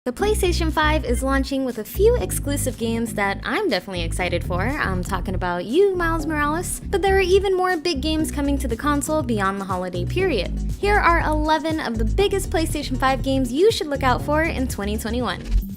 The PlayStation 5 is launching with a few exclusive games that I'm definitely excited for. I'm talking about you, Miles Morales. But there are even more big games coming to the console beyond the holiday period. Here are 11 of the biggest PlayStation 5 games you should look out for in 2021.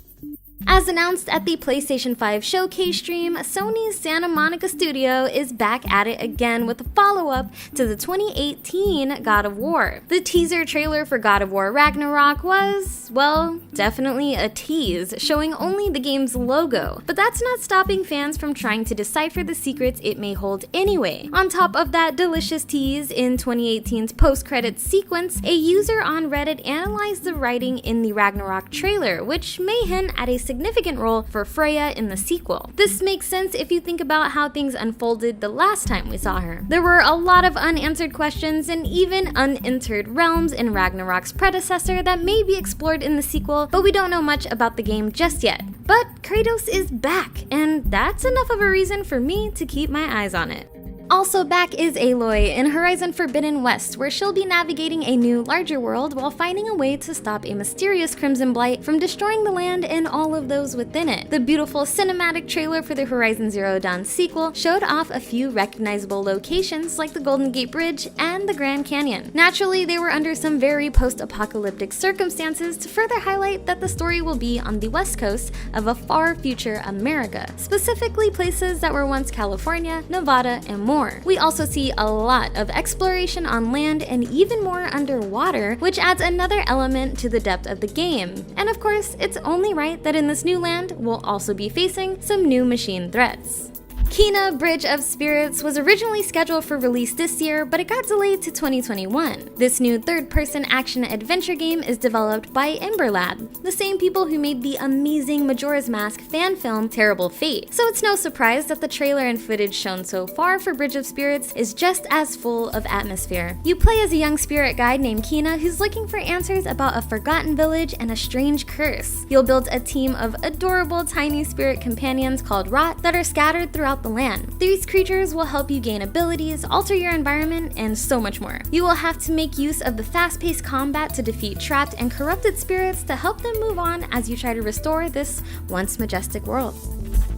As announced at the PlayStation 5 showcase stream, Sony's Santa Monica studio is back at it again with a follow-up to the 2018 God of War. The teaser trailer for God of War Ragnarok was, well, definitely a tease, showing only the game's logo. But that's not stopping fans from trying to decipher the secrets it may hold anyway. On top of that delicious tease, in 2018's post-credits sequence, a user on Reddit analyzed the writing in the Ragnarok trailer, which may hint at a significant role for Freya in the sequel. This makes sense if you think about how things unfolded the last time we saw her. There were a lot of unanswered questions and even unentered realms in Ragnarok's predecessor that may be explored in the sequel, but we don't know much about the game just yet. But Kratos is back, and that's enough of a reason for me to keep my eyes on it. Also back is Aloy in Horizon Forbidden West, where she'll be navigating a new, larger world while finding a way to stop a mysterious Crimson Blight from destroying the land and all of those within it. The beautiful cinematic trailer for the Horizon Zero Dawn sequel showed off a few recognizable locations like the Golden Gate Bridge and the Grand Canyon. Naturally, they were under some very post-apocalyptic circumstances to further highlight that the story will be on the west coast of a far future America, specifically places that were once California, Nevada, and more. We also see a lot of exploration on land and even more underwater, which adds another element to the depth of the game. And of course, it's only right that in this new land, we'll also be facing some new machine threats. Kena: Bridge of Spirits was originally scheduled for release this year, but it got delayed to 2021. This new third-person action-adventure game is developed by Ember Lab, the same people who made the amazing Majora's Mask fan film Terrible Fate. So it's no surprise that the trailer and footage shown so far for Bridge of Spirits is just as full of atmosphere. You play as a young spirit guide named Kena who's looking for answers about a forgotten village and a strange curse. You'll build a team of adorable tiny spirit companions called Rot that are scattered throughout the land. These creatures will help you gain abilities, alter your environment, and so much more. You will have to make use of the fast-paced combat to defeat trapped and corrupted spirits to help them move on as you try to restore this once majestic world.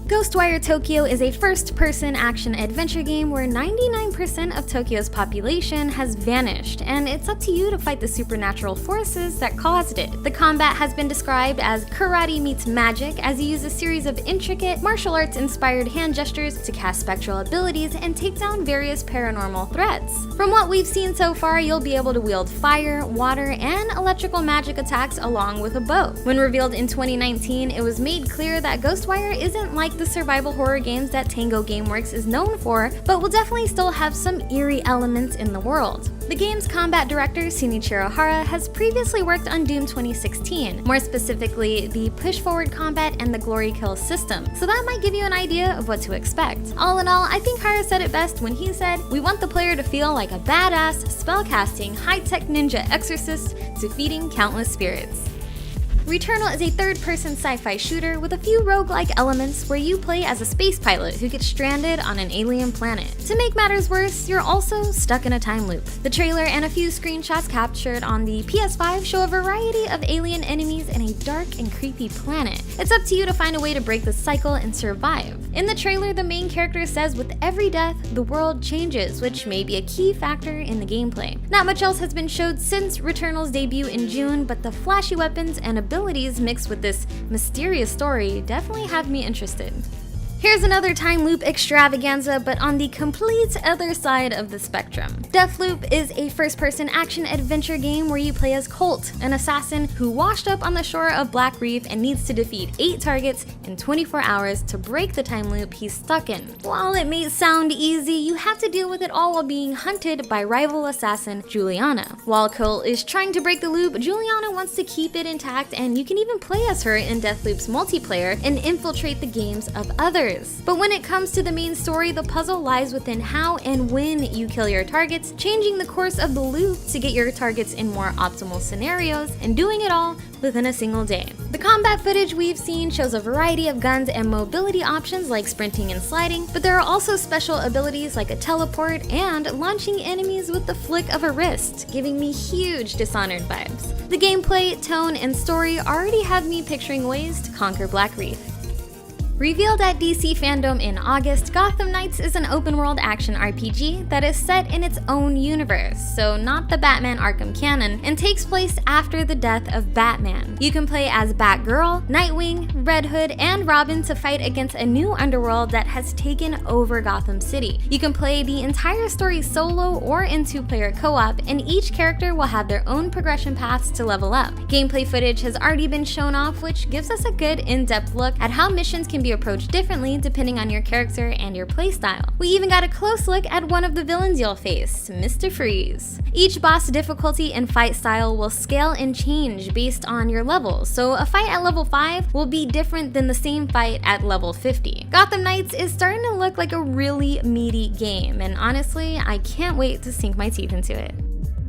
Ghostwire Tokyo is a first-person action-adventure game where 99% of Tokyo's population has vanished, and it's up to you to fight the supernatural forces that caused it. The combat has been described as karate meets magic, as you use a series of intricate, martial arts-inspired hand gestures to cast spectral abilities and take down various paranormal threats. From what we've seen so far, you'll be able to wield fire, water, and electrical magic attacks along with a bow. When revealed in 2019, it was made clear that Ghostwire isn't like the survival horror games that Tango Gameworks is known for, but will definitely still have some eerie elements in the world. The game's combat director, Shinichiro Hara, has previously worked on Doom 2016, more specifically the push-forward combat and the glory kill system, so that might give you an idea of what to expect. All in all, I think Hara said it best when he said, "We want the player to feel like a badass, spellcasting, high-tech ninja exorcist defeating countless spirits." Returnal is a third-person sci-fi shooter with a few roguelike elements where you play as a space pilot who gets stranded on an alien planet. To make matters worse, you're also stuck in a time loop. The trailer and a few screenshots captured on the PS5 show a variety of alien enemies in a dark and creepy planet. It's up to you to find a way to break the cycle and survive. In the trailer, the main character says with every death, the world changes, which may be a key factor in the gameplay. Not much else has been showed since Returnal's debut in June, but the flashy weapons and abilities mixed with this mysterious story definitely have me interested. Here's another time loop extravaganza, but on the complete other side of the spectrum. Deathloop is a first-person action-adventure game where you play as Colt, an assassin who washed up on the shore of Black Reef and needs to defeat 8 targets in 24 hours to break the time loop he's stuck in. While it may sound easy, you have to deal with it all while being hunted by rival assassin Juliana. While Colt is trying to break the loop, Juliana wants to keep it intact, and you can even play as her in Deathloop's multiplayer and infiltrate the games of others. But when it comes to the main story, the puzzle lies within how and when you kill your targets, changing the course of the loop to get your targets in more optimal scenarios, and doing it all within a single day. The combat footage we've seen shows a variety of guns and mobility options like sprinting and sliding, but there are also special abilities like a teleport and launching enemies with the flick of a wrist, giving me huge Dishonored vibes. The gameplay, tone, and story already have me picturing ways to conquer Black Reef. Revealed at DC Fandom in August, Gotham Knights is an open-world action RPG that is set in its own universe, so not the Batman Arkham canon, and takes place after the death of Batman. You can play as Batgirl, Nightwing, Red Hood, and Robin to fight against a new underworld that has taken over Gotham City. You can play the entire story solo or in two-player co-op, and each character will have their own progression paths to level up. Gameplay footage has already been shown off, which gives us a good in-depth look at how missions can be approached differently depending on your character and your playstyle. We even got a close look at one of the villains you'll face, Mr. Freeze. Each boss difficulty and fight style will scale and change based on your levels, so a fight at level 5 will be different than the same fight at level 50. Gotham Knights is starting to look like a really meaty game, and honestly, I can't wait to sink my teeth into it.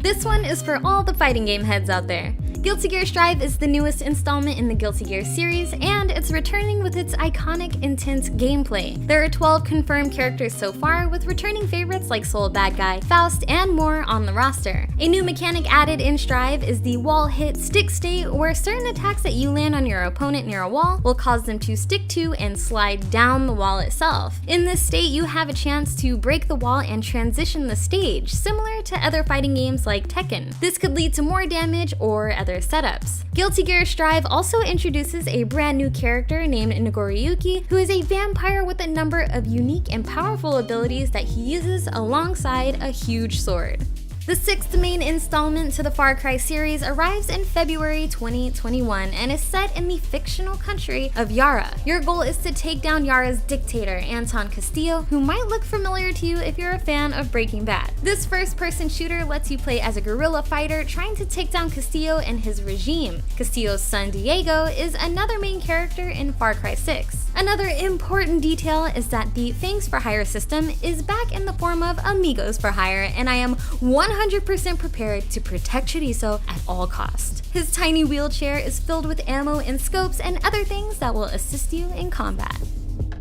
This one is for all the fighting game heads out there. Guilty Gear Strive is the newest installment in the Guilty Gear series, and it's returning with its iconic, intense gameplay. There are 12 confirmed characters so far, with returning favorites like Soul Bad Guy, Faust, and more on the roster. A new mechanic added in Strive is the wall hit stick state, where certain attacks that you land on your opponent near a wall will cause them to stick to and slide down the wall itself. In this state, you have a chance to break the wall and transition the stage, similar to other fighting games like Tekken. This could lead to more damage or other setups. Guilty Gear Strive also introduces a brand new character named Nagoriyuki, who is a vampire with a number of unique and powerful abilities that he uses alongside a huge sword. The 6th main installment to the Far Cry series arrives in February 2021 and is set in the fictional country of Yara. Your goal is to take down Yara's dictator, Anton Castillo, who might look familiar to you if you're a fan of Breaking Bad. This first-person shooter lets you play as a guerrilla fighter trying to take down Castillo and his regime. Castillo's son Diego is another main character in Far Cry 6. Another important detail is that the Thanks for Hire system is back in the form of Amigos for Hire, and I am 100% prepared to protect Chorizo at all costs. His tiny wheelchair is filled with ammo and scopes and other things that will assist you in combat.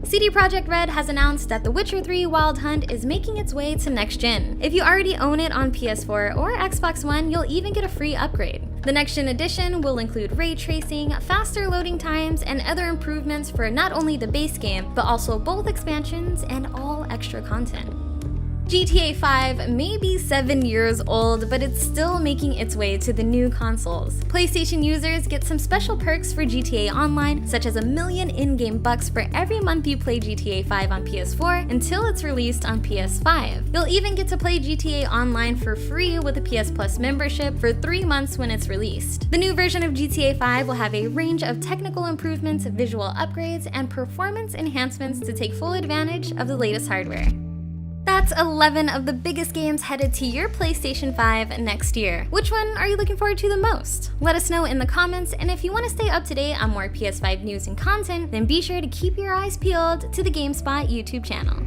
CD Projekt Red has announced that The Witcher 3 Wild Hunt is making its way to next gen. If you already own it on PS4 or Xbox One, you'll even get a free upgrade. The next gen edition will include ray tracing, faster loading times, and other improvements for not only the base game, but also both expansions and all extra content. GTA 5 may be 7 years old, but it's still making its way to the new consoles. PlayStation users get some special perks for GTA Online, such as 1 million in-game bucks for every month you play GTA 5 on PS4 until it's released on PS5. You'll even get to play GTA Online for free with a PS Plus membership for 3 months when it's released. The new version of GTA 5 will have a range of technical improvements, visual upgrades, and performance enhancements to take full advantage of the latest hardware. That's 11 of the biggest games headed to your PlayStation 5 next year. Which one are you looking forward to the most? Let us know in the comments, and if you want to stay up to date on more PS5 news and content, then be sure to keep your eyes peeled to the GameSpot YouTube channel.